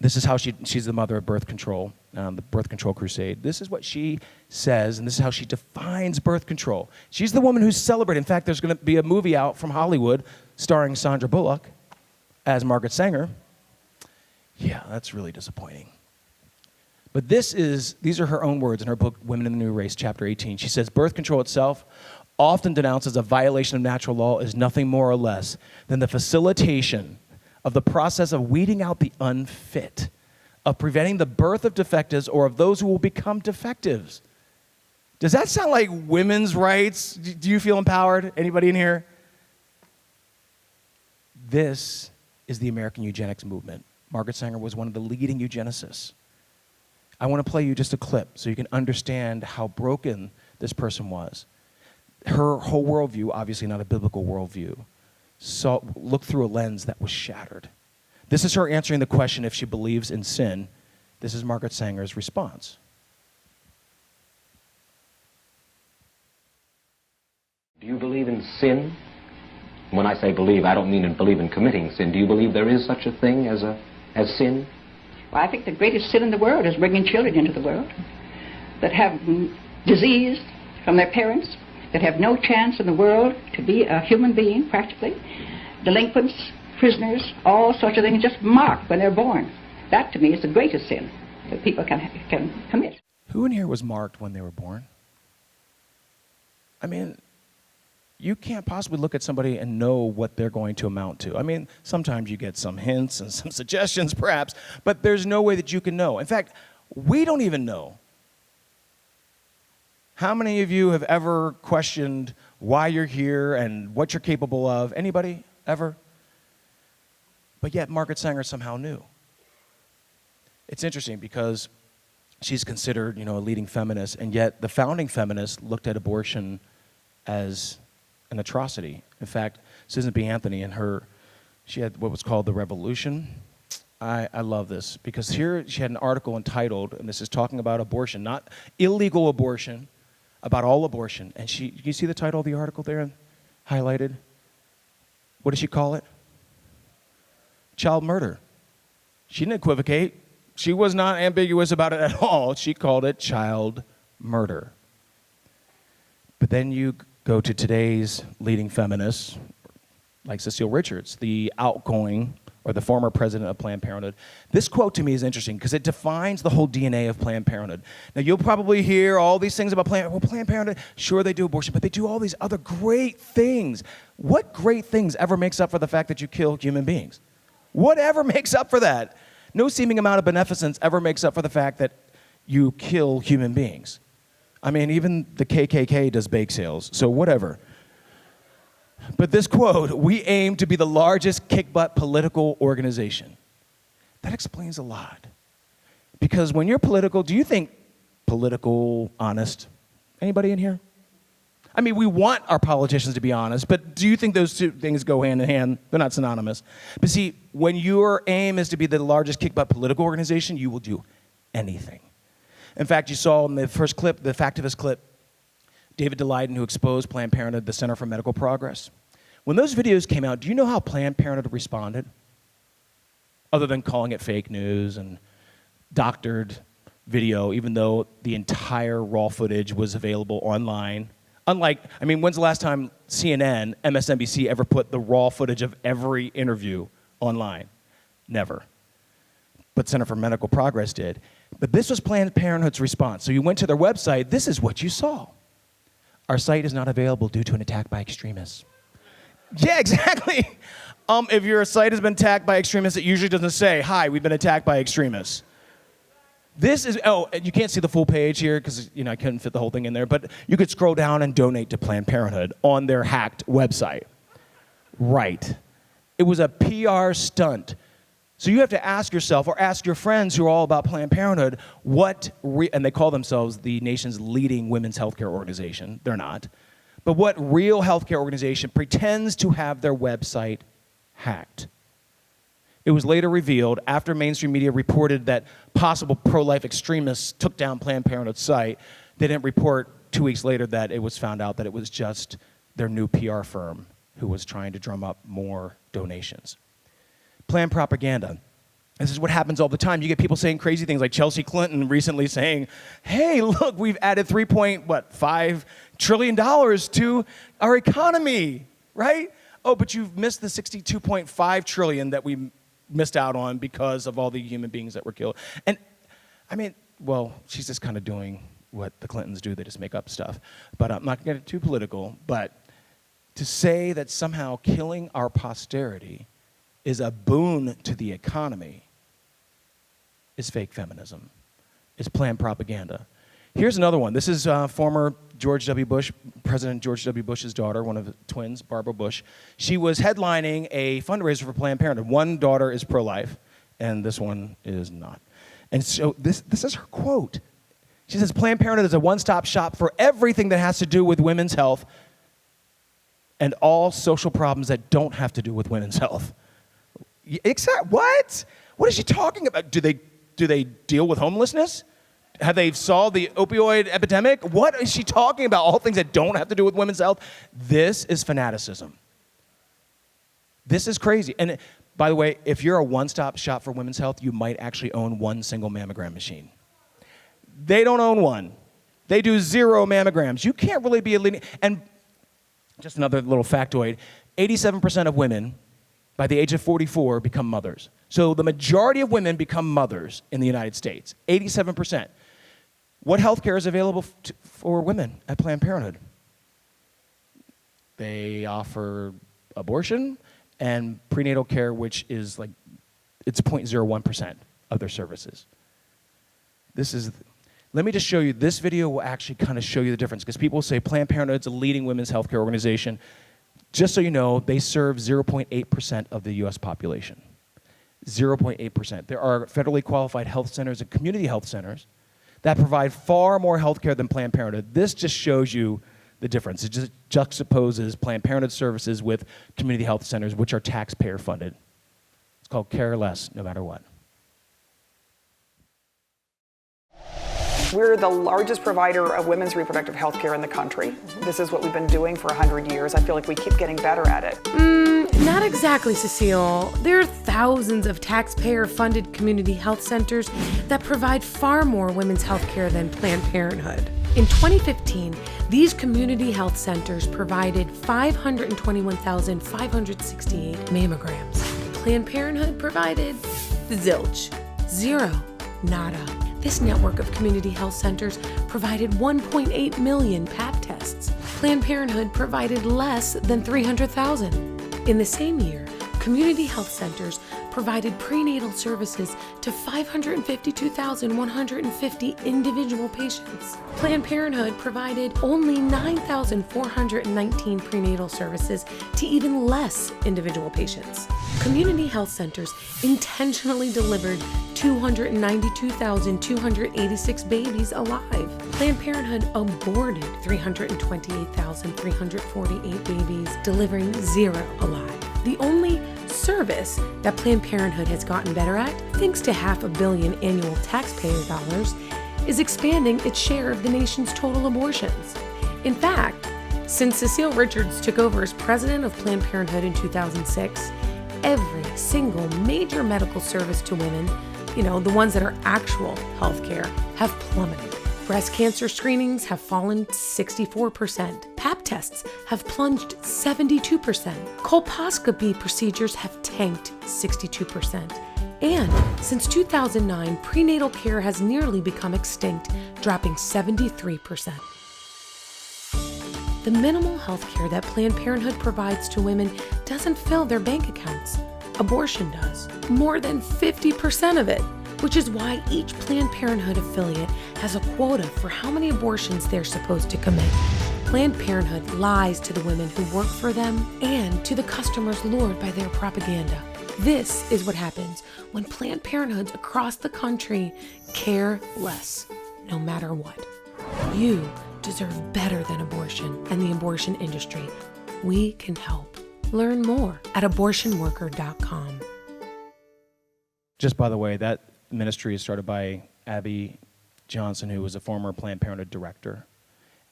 this is how she's the mother of birth control, the birth control crusade. This is what she says, and this is how she defines birth control. She's the woman who's celebrated. In fact, there's going to be a movie out from Hollywood starring Sandra Bullock as Margaret Sanger. Yeah, that's really disappointing. But these are her own words in her book, Women in the New Race, chapter 18. She says, birth control itself, often denounced as a violation of natural law, is nothing more or less than the facilitation of the process of weeding out the unfit, of preventing the birth of defectives or of those who will become defectives. Does that sound like women's rights? Do you feel empowered? Anybody in here? This is the American eugenics movement. Margaret Sanger was one of the leading eugenicists. I want to play you just a clip so you can understand how broken this person was. Her whole worldview, obviously not a biblical worldview, looked through a lens that was shattered. This is her answering the question if she believes in sin. This is Margaret Sanger's response. Do you believe in sin? When I say believe, I don't mean to believe in committing sin. Do you believe there is such a thing as sin? Well, I think the greatest sin in the world is bringing children into the world that have disease from their parents, that have no chance in the world to be a human being, practically. Delinquents, prisoners, all sorts of things just marked when they're born. That, to me, is the greatest sin that people can commit. Who in here was marked when they were born? I mean, you can't possibly look at somebody and know what they're going to amount to. I mean, sometimes you get some hints and some suggestions, perhaps, but there's no way that you can know. In fact, we don't even know. How many of you have ever questioned why you're here and what you're capable of? Anybody ever? But yet Margaret Sanger somehow knew. It's interesting because she's considered, a leading feminist, and yet the founding feminists looked at abortion as an atrocity. In fact, Susan B. Anthony she had what was called the Revolution. I love this because here she had an article entitled, and this is talking about abortion, not illegal abortion, about all abortion. And you see the title of the article there highlighted? What does she call it? Child murder. She didn't equivocate. She was not ambiguous about it at all. She called it child murder. But then you go to today's leading feminists, like Cecile Richards, the outgoing or the former president of Planned Parenthood. This quote to me is interesting because it defines the whole DNA of Planned Parenthood. Now you'll probably hear all these things about Planned Parenthood. Sure, they do abortion, but they do all these other great things. What great things ever makes up for the fact that you kill human beings? Whatever makes up for that? No seeming amount of beneficence ever makes up for the fact that you kill human beings. I mean, even the KKK does bake sales, so whatever. But this quote, we aim to be the largest kick-butt political organization. That explains a lot. Because when you're political, do you think political, honest? Anybody in here? I mean, we want our politicians to be honest, but do you think those two things go hand in hand? They're not synonymous. But see, when your aim is to be the largest kick-butt political organization, you will do anything. In fact, you saw in the first clip, the Factivist clip, David Daleiden, who exposed Planned Parenthood, the Center for Medical Progress. When those videos came out, do you know how Planned Parenthood responded? Other than calling it fake news and doctored video, even though the entire raw footage was available online. When's the last time CNN, MSNBC ever put the raw footage of every interview online? Never. But Center for Medical Progress did. But this was Planned Parenthood's response. So you went to their website, this is what you saw. Our site is not available due to an attack by extremists. Yeah, exactly. If your site has been attacked by extremists, it usually doesn't say, hi, we've been attacked by extremists. You can't see the full page here because I couldn't fit the whole thing in there, but you could scroll down and donate to Planned Parenthood on their hacked website. Right. It was a PR stunt. So you have to ask yourself or ask your friends who are all about Planned Parenthood, and they call themselves the nation's leading women's healthcare organization. They're not. But what real healthcare organization pretends to have their website hacked? It was later revealed after mainstream media reported that possible pro-life extremists took down Planned Parenthood's site. They didn't report 2 weeks later that it was found out that it was just their new PR firm who was trying to drum up more donations. Planned propaganda. This is what happens all the time. You get people saying crazy things like Chelsea Clinton recently saying, hey, look, we've added $3.5 trillion to our economy, right? Oh, but you've missed the $62.5 trillion that we missed out on because of all the human beings that were killed. And she's just kind of doing what the Clintons do. They just make up stuff. But I'm not going to get too political, but to say that somehow killing our posterity is a boon to the economy is fake feminism. It's planned propaganda. Here's another one. This is former President George W. Bush's daughter, one of the twins, Barbara Bush. She was headlining a fundraiser for Planned Parenthood. One daughter is pro-life, and this one is not. And so this is her quote. She says, Planned Parenthood is a one-stop shop for everything that has to do with women's health and all social problems that don't have to do with women's health. What? What is she talking about? Do they deal with homelessness? Have they solved the opioid epidemic? What is she talking about? All things that don't have to do with women's health? This is fanaticism. This is crazy. And by the way, if you're a one-stop shop for women's health, you might actually own one single mammogram machine. They don't own one. They do 0 mammograms. You can't really be a leading, and just another little factoid, 87% of women by the age of 44 become mothers. So the majority of women become mothers in the United States, 87%. What health care is available for women at Planned Parenthood? They offer abortion and prenatal care, which is like, it's 0.01% of their services. Let me just show you, this video will actually kind of show you the difference, because people say Planned Parenthood's a leading women's healthcare organization. Just so you know, they serve 0.8% of the US population. 0.8%. There are federally qualified health centers and community health centers that provide far more health care than Planned Parenthood. This just shows you the difference. It just juxtaposes Planned Parenthood services with community health centers, which are taxpayer funded. It's called Care Less, no matter what. We're the largest provider of women's reproductive health care in the country. This is what we've been doing for 100 years. I feel like we keep getting better at it. Not exactly, Cecile. There are thousands of taxpayer-funded community health centers that provide far more women's health care than Planned Parenthood. In 2015, these community health centers provided 521,568 mammograms. Planned Parenthood provided zilch, 0, nada. This network of community health centers provided 1.8 million Pap tests. Planned Parenthood provided less than 300,000. In the same year, community health centers provided prenatal services to 552,150 individual patients. Planned Parenthood provided only 9,419 prenatal services to even less individual patients. Community health centers intentionally delivered 292,286 babies alive. Planned Parenthood aborted 328,348 babies, delivering 0 alive. The only service that Planned Parenthood has gotten better at, thanks to $500 million annual taxpayer dollars, is expanding its share of the nation's total abortions. In fact, since Cecile Richards took over as president of Planned Parenthood in 2006, every single major medical service to women, the ones that are actual healthcare, have plummeted. Breast cancer screenings have fallen 64%. Pap tests have plunged 72%. Colposcopy procedures have tanked 62%. And since 2009, prenatal care has nearly become extinct, dropping 73%. The minimal health care that Planned Parenthood provides to women doesn't fill their bank accounts. Abortion does. More than 50% of it, which is why each Planned Parenthood affiliate has a quota for how many abortions they're supposed to commit. Planned Parenthood lies to the women who work for them and to the customers lured by their propaganda. This is what happens when Planned Parenthoods across the country care less, no matter what. You deserve better than abortion and the abortion industry. We can help. Learn more at abortionworker.com. Just by the way, that ministry is started by Abby Johnson, who was a former Planned Parenthood director.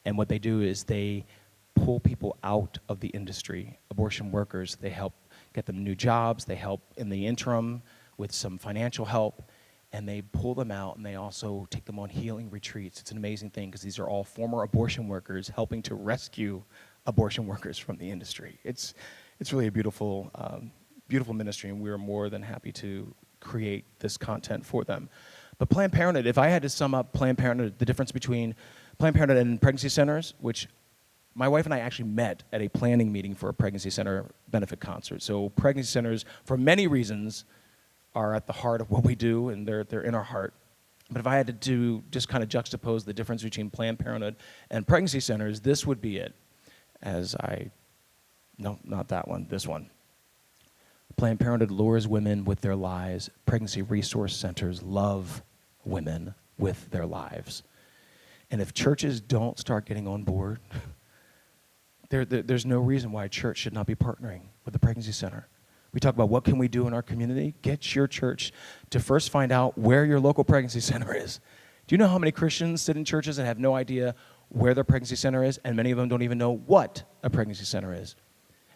And what they do is they pull people out of the industry, abortion workers. They help get them new jobs. They help in the interim with some financial help. And they pull them out, and they also take them on healing retreats. It's an amazing thing, because these are all former abortion workers helping to rescue abortion workers from the industry. It's really a beautiful, beautiful ministry, and we are more than happy to create this content for them. But Planned Parenthood, if I had to sum up Planned Parenthood, the difference between Planned Parenthood and pregnancy centers, which my wife and I actually met at a planning meeting for a pregnancy center benefit concert. So pregnancy centers, for many reasons, are at the heart of what we do, and they're in our heart. But if I had to just kind of juxtapose the difference between Planned Parenthood and pregnancy centers, this would be it. No, not that one, this one. Planned Parenthood lures women with their lies. Pregnancy resource centers love women with their lives. And if churches don't start getting on board, there's no reason why a church should not be partnering with the pregnancy center. We talk about what can we do in our community. Get your church to first find out where your local pregnancy center is. Do you know how many Christians sit in churches and have no idea where their pregnancy center is? And many of them don't even know what a pregnancy center is.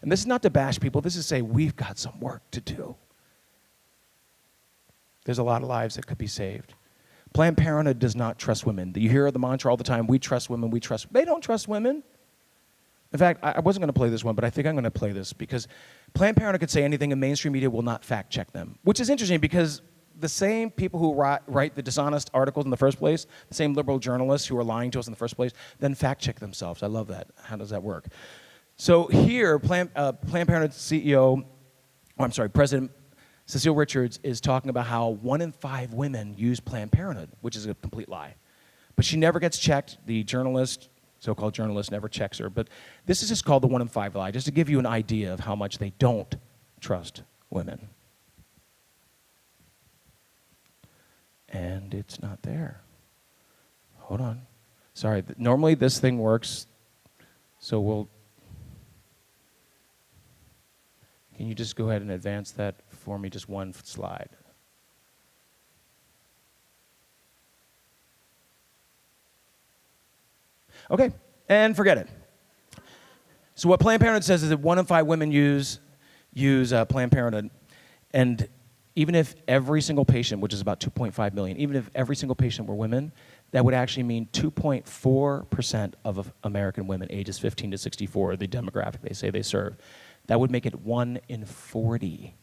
And this is not to bash people. This is to say we've got some work to do. There's a lot of lives that could be saved. Planned Parenthood does not trust women. You hear the mantra all the time, we trust women, we trust. They don't trust women. In fact, I wasn't going to play this one, but I think I'm going to play this because Planned Parenthood could say anything and mainstream media will not fact check them, which is interesting because the same people who write the dishonest articles in the first place, the same liberal journalists who are lying to us in the first place, then fact check themselves. I love that. How does that work? So here, Planned Parenthood CEO, President Cecile Richards is talking about how 1 in 5 women use Planned Parenthood, which is a complete lie. But she never gets checked. The journalist, so-called journalist, never checks her. But this is just called the 1 in 5 lie, just to give you an idea of how much they don't trust women. And it's not there. Hold on. Sorry, normally this thing works, so we'll... Can you just go ahead and advance that for me, just one slide? Okay, and forget it. So what Planned Parenthood says is that 1 in 5 women use Planned Parenthood, and even if every single patient, which is about 2.5 million, even if every single patient were women, that would actually mean 2.4% of American women ages 15 to 64, the demographic they say they serve. That would make it 1 in 40.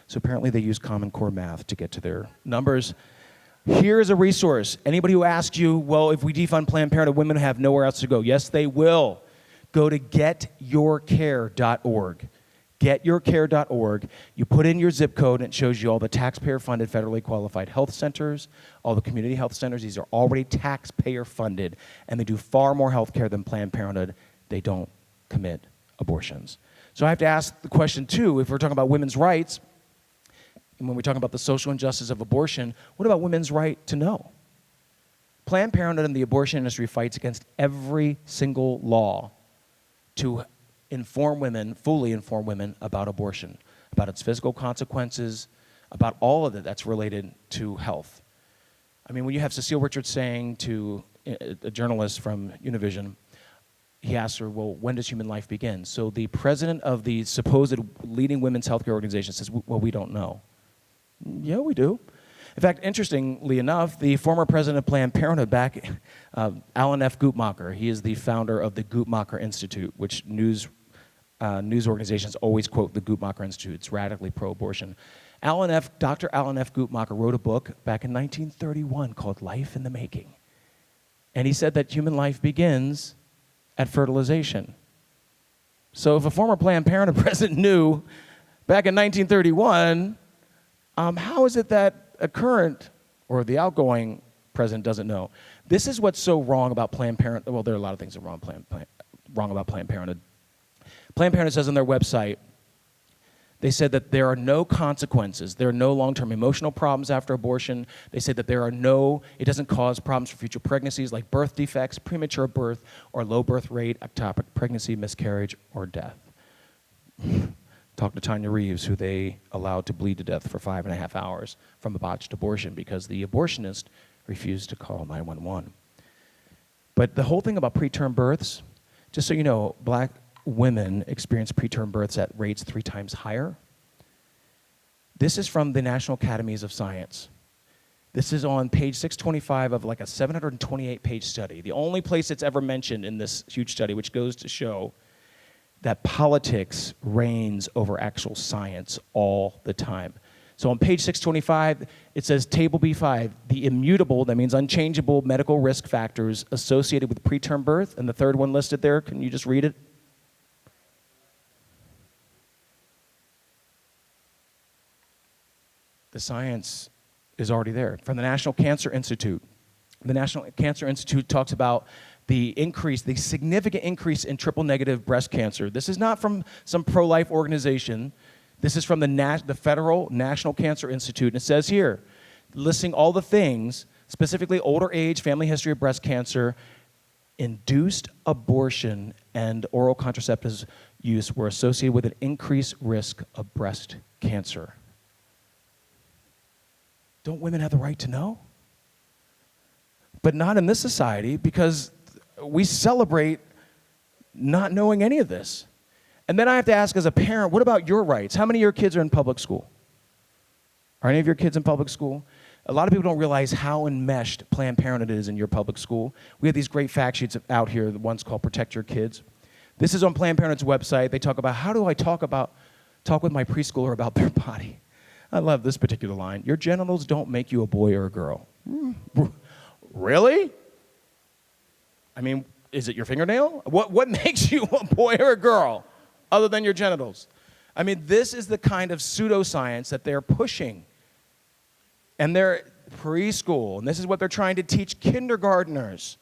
So apparently they use Common Core math to get to their numbers. Here's a resource. Anybody who asks you, well, if we defund Planned Parenthood, women have nowhere else to go. Yes, they will. Go to getyourcare.org. Getyourcare.org. You put in your zip code, and it shows you all the taxpayer-funded, federally qualified health centers, all the community health centers. These are already taxpayer-funded, and they do far more health care than Planned Parenthood. They don't commit abortions. So I have to ask the question, too, if we're talking about women's rights, and when we're talking about the social injustice of abortion, what about women's right to know? Planned Parenthood and the abortion industry fights against every single law to inform women, fully inform women about abortion, about its physical consequences, about all of it that's related to health. I mean, when you have Cecile Richards saying to a journalist from Univision, he asked her, well, when does human life begin? So the president of the supposed leading women's healthcare organization says, well, we don't know. Yeah, we do. In fact, interestingly enough, the former president of Planned Parenthood Alan F. Guttmacher, he is the founder of the Guttmacher Institute, which news organizations always quote the Guttmacher Institute. It's radically pro-abortion. Dr. Alan F. Guttmacher wrote a book back in 1931 called Life in the Making. And he said that human life begins at fertilization. So if a former Planned Parenthood president knew back in 1931, how is it that a current or the outgoing president doesn't know? This is what's so wrong about Planned Parenthood. Well, there are a lot of things that are wrong about Planned Parenthood. Planned Parenthood says on their website, they said that there are no consequences. There are no long-term emotional problems after abortion. They said that it doesn't cause problems for future pregnancies like birth defects, premature birth, or low birth rate, ectopic pregnancy, miscarriage, or death. Talk to Tanya Reeves, who they allowed to bleed to death for 5.5 hours from a botched abortion because the abortionist refused to call 911. But the whole thing about preterm births, just so you know, black women experience preterm births at rates 3 times higher. This is from the National Academies of Science. This is on page 625 of like a 728-page study, the only place it's ever mentioned in this huge study, which goes to show that politics reigns over actual science all the time. So on page 625, it says Table B5, the immutable, that means unchangeable medical risk factors associated with preterm birth, and the third one listed there, can you just read it? The science is already there. From the National Cancer Institute. The National Cancer Institute talks about the significant increase in triple-negative breast cancer. This is not from some pro-life organization. This is from the Federal National Cancer Institute. And it says here, listing all the things, specifically older age, family history of breast cancer, induced abortion, and oral contraceptives use were associated with an increased risk of breast cancer. Don't women have the right to know? But not in this society, because we celebrate not knowing any of this. And then I have to ask as a parent, what about your rights? How many of your kids are in public school? Are any of your kids in public school? A lot of people don't realize how enmeshed Planned Parenthood is in your public school. We have these great fact sheets out here, the ones called Protect Your Kids. This is on Planned Parenthood's website. They talk about how do I talk with my preschooler about their body. I love this particular line. Your genitals don't make you a boy or a girl. Really? I mean, is it your fingernail? What makes you a boy or a girl other than your genitals? I mean, this is the kind of pseudoscience that they're pushing. And they're preschool, and this is what they're trying to teach kindergartners.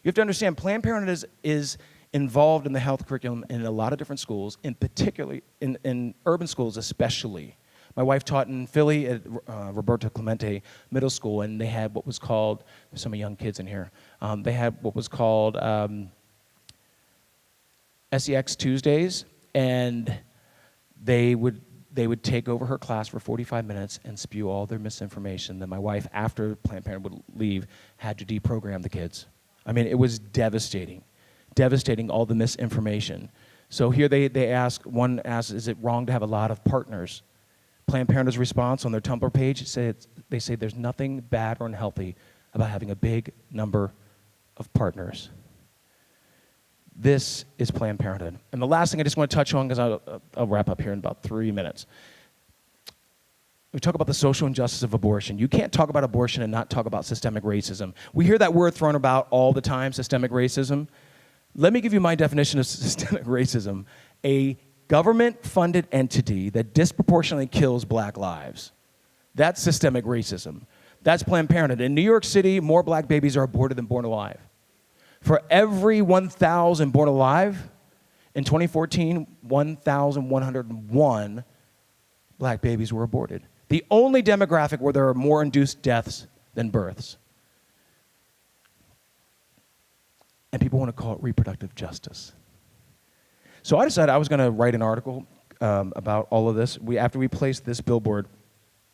You have to understand, Planned Parenthood is involved in the health curriculum in a lot of different schools, in particularly in urban schools especially. My wife taught in Philly at Roberto Clemente Middle School, and they had what was called, there's some young kids in here, they had what was called SEX Tuesdays, and they would take over her class for 45 minutes and spew all their misinformation. Then my wife, after Planned Parenthood would leave, had to deprogram the kids. I mean, it was devastating, all the misinformation. So here one asks, is it wrong to have a lot of partners? Planned Parenthood's response on their Tumblr page, they say there's nothing bad or unhealthy about having a big number of partners. This is Planned Parenthood. And the last thing I just want to touch on, because I'll wrap up here in about 3 minutes. We talk about the social injustice of abortion. You can't talk about abortion and not talk about systemic racism. We hear that word thrown about all the time, systemic racism. Let me give you my definition of systemic racism. A government-funded entity that disproportionately kills black lives. That's systemic racism. That's Planned Parenthood. In New York City, more black babies are aborted than born alive. For every 1,000 born alive, in 2014, 1,101 black babies were aborted. The only demographic where there are more induced deaths than births. And people want to call it reproductive justice. So I decided I was going to write an article about all of this. After we placed this billboard,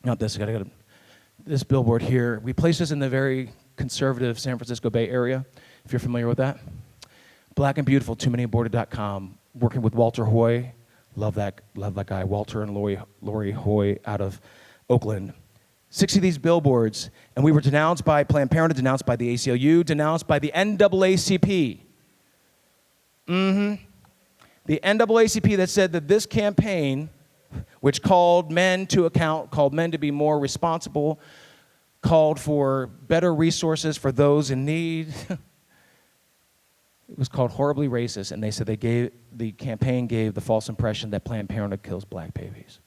this billboard here, we placed this in the very conservative San Francisco Bay Area, if you're familiar with that. Black and Beautiful, TooManyAborted.com, working with Walter Hoy. Love that guy, Walter and Lori Hoy out of Oakland. 60 of these billboards, and we were denounced by Planned Parenthood, denounced by the ACLU, denounced by the NAACP. The NAACP that said that this campaign, which called men to account, called men to be more responsible, called for better resources for those in need, it was called horribly racist, and they said the campaign gave the false impression that Planned Parenthood kills black babies.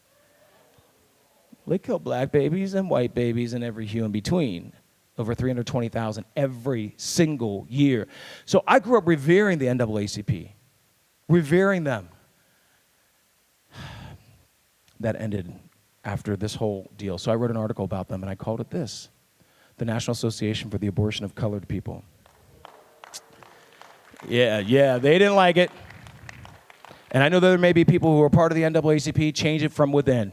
They kill black babies and white babies and every hue in between. Over 320,000 every single year. So I grew up revering the NAACP, revering them. That ended after this whole deal. So I wrote an article about them, and I called it this: the National Association for the Abortion of Colored People. Yeah, they didn't like it. And I know there may be people who are part of the NAACP, change it from within.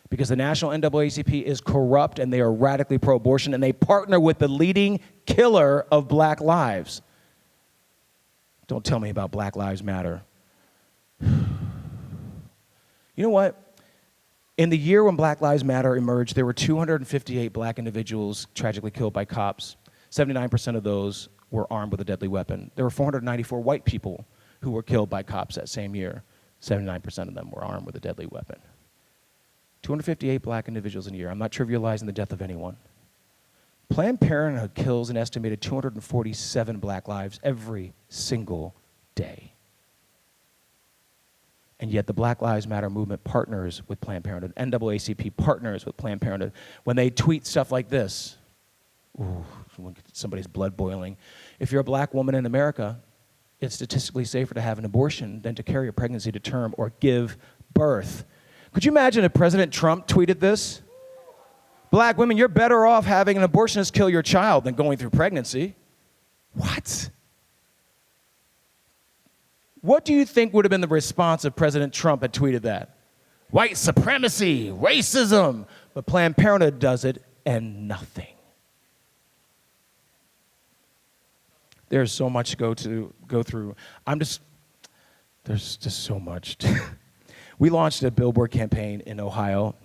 Because the National NAACP is corrupt, and they are radically pro-abortion, and they partner with the leading killer of black lives. Don't tell me about Black Lives Matter. You know what? In the year when Black Lives Matter emerged, there were 258 black individuals tragically killed by cops. 79% of those were armed with a deadly weapon. There were 494 white people who were killed by cops that same year. 79% of them were armed with a deadly weapon. 258 black individuals in a year. I'm not trivializing the death of anyone. Planned Parenthood kills an estimated 247 black lives every single day. And yet the Black Lives Matter movement partners with Planned Parenthood. NAACP partners with Planned Parenthood. When they tweet stuff like this, ooh, somebody's blood boiling. If you're a black woman in America, it's statistically safer to have an abortion than to carry a pregnancy to term or give birth. Could you imagine if President Trump tweeted this? Black women, you're better off having an abortionist kill your child than going through pregnancy. What? What do you think would have been the response if President Trump had tweeted that? White supremacy, racism. But Planned Parenthood does it and nothing. There's so much to go through. There's just so much. We launched a billboard campaign in Ohio.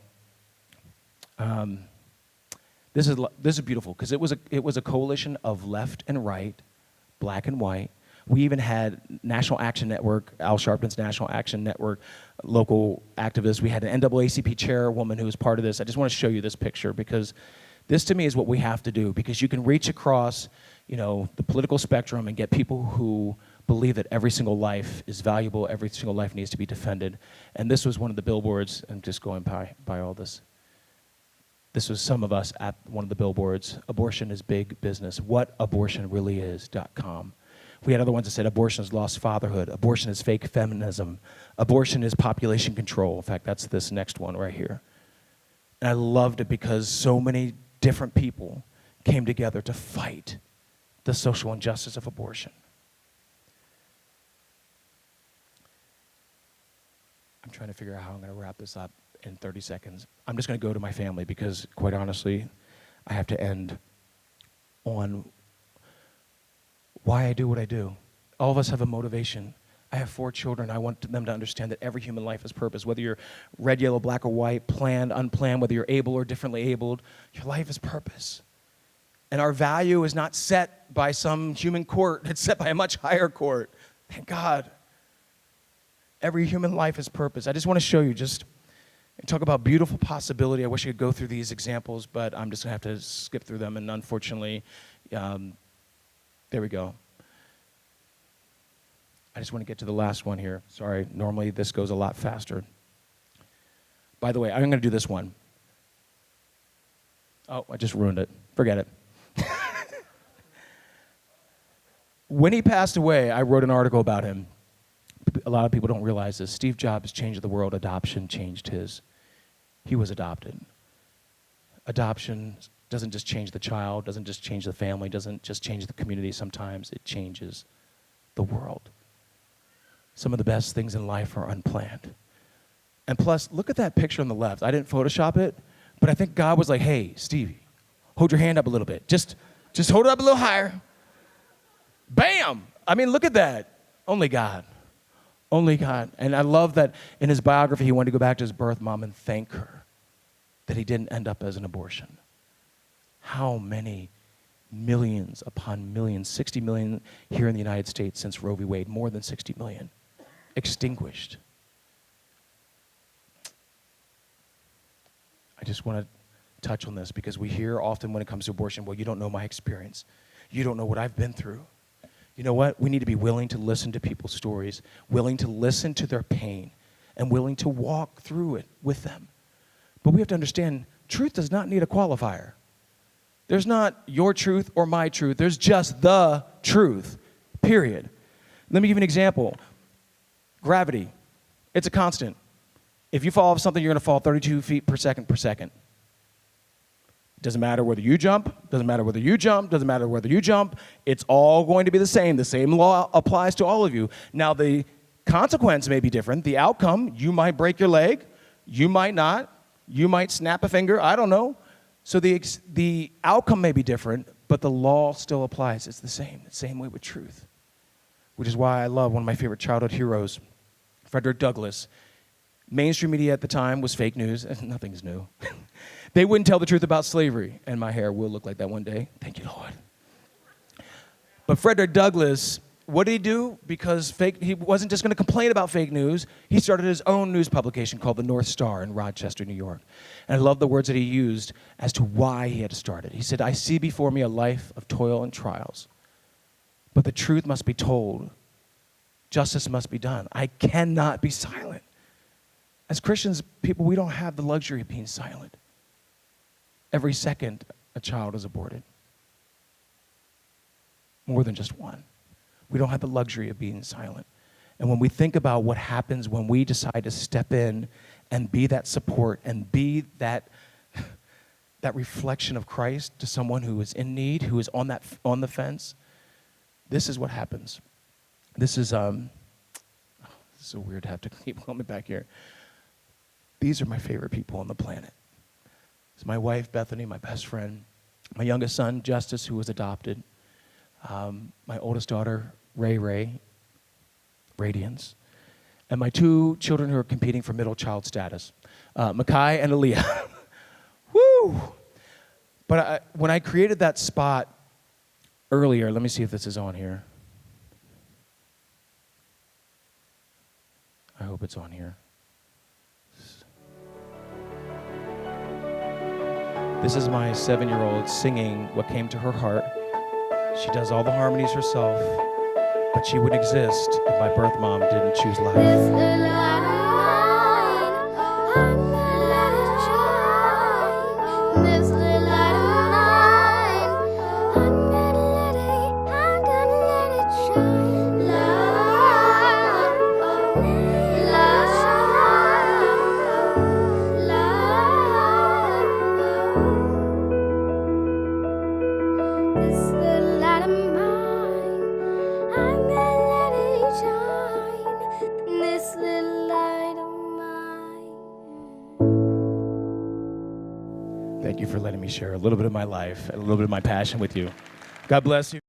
This is beautiful because it was a coalition of left and right, black and white. We even had National Action Network, Al Sharpton's National Action Network, local activists. We had an NAACP chairwoman who was part of this. I just want to show you this picture because this to me is what we have to do, because you can reach across, the political spectrum and get people who believe that every single life is valuable, every single life needs to be defended. And this was one of the billboards. I'm just going by all this. This was some of us at one of the billboards. Abortion is big business. WhatAbortionReallyIs.com. We had other ones that said abortion is lost fatherhood. Abortion is fake feminism. Abortion is population control. In fact, that's this next one right here. And I loved it because so many different people came together to fight the social injustice of abortion. I'm trying to figure out how I'm going to wrap this up in 30 seconds. I'm just going to go to my family because, quite honestly, I have to end on why I do what I do. All of us have a motivation. I have 4 children. I want them to understand that every human life has purpose. Whether you're red, yellow, black, or white, planned, unplanned, whether you're able or differently abled, your life is purpose. And our value is not set by some human court. It's set by a much higher court. Thank God. Every human life has purpose. I just want to show you, talk about beautiful possibility. I wish I could go through these examples, but I'm just going to have to skip through them. And unfortunately, there we go. I just want to get to the last one here. Sorry, normally this goes a lot faster. By the way, I'm going to do this one. Oh, I just ruined it. Forget it. When he passed away, I wrote an article about him. A lot of people don't realize this. Steve Jobs changed the world. Adoption changed his. He was adopted. Adoption doesn't just change the child, doesn't just change the family, doesn't just change the community. Sometimes it changes the world. Some of the best things in life are unplanned. And plus, look at that picture on the left. I didn't Photoshop it, but I think God was like, hey, Stevie, hold your hand up a little bit. Just hold it up a little higher. Bam! I mean, look at that. Only God. Only God. And I love that in his biography, he wanted to go back to his birth mom and thank her that he didn't end up as an abortion. How many millions upon millions, 60 million here in the United States since Roe v. Wade, more than 60 million, extinguished. I just want to touch on this because we hear often when it comes to abortion, well, you don't know my experience. You don't know what I've been through. You know what? We need to be willing to listen to people's stories, willing to listen to their pain, and willing to walk through it with them. But we have to understand, truth does not need a qualifier. There's not your truth or my truth. There's just the truth, period. Let me give you an example. Gravity. It's a constant. If you fall off something, you're going to fall 32 feet per second per second. Doesn't matter whether you jump, doesn't matter whether you jump, doesn't matter whether you jump. It's all going to be the same. The same law applies to all of you. Now, the consequence may be different. The outcome, you might break your leg, you might not, you might snap a finger, I don't know. So the outcome may be different, but the law still applies. It's the same way with truth, which is why I love one of my favorite childhood heroes, Frederick Douglass. Mainstream media at the time was fake news, and nothing's new. They wouldn't tell the truth about slavery, and my hair will look like that one day. Thank you, Lord. But Frederick Douglass, what did he do? Because he wasn't just going to complain about fake news. He started his own news publication called the North Star in Rochester, New York. And I love the words that he used as to why he had to start it. He said, I see before me a life of toil and trials, but the truth must be told. Justice must be done. I cannot be silent. As Christians, people, we don't have the luxury of being silent. Every second, a child is aborted. More than just one. We don't have the luxury of being silent. And when we think about what happens when we decide to step in and be that support and be that reflection of Christ to someone who is in need, who is on the fence, this is what happens. This is so weird to have to keep coming back here. These are my favorite people on the planet. It's my wife, Bethany, my best friend, my youngest son, Justice, who was adopted, my oldest daughter, Ray, Radiance, and my 2 children who are competing for middle child status, Makai and Aaliyah. Woo! But when I created that spot earlier, let me see if this is on here. I hope it's on here. This is my 7-year-old singing what came to her heart. She does all the harmonies herself, but she wouldn't exist if my birth mom didn't choose life. Thank you for letting me share a little bit of my life and a little bit of my passion with you. God bless you.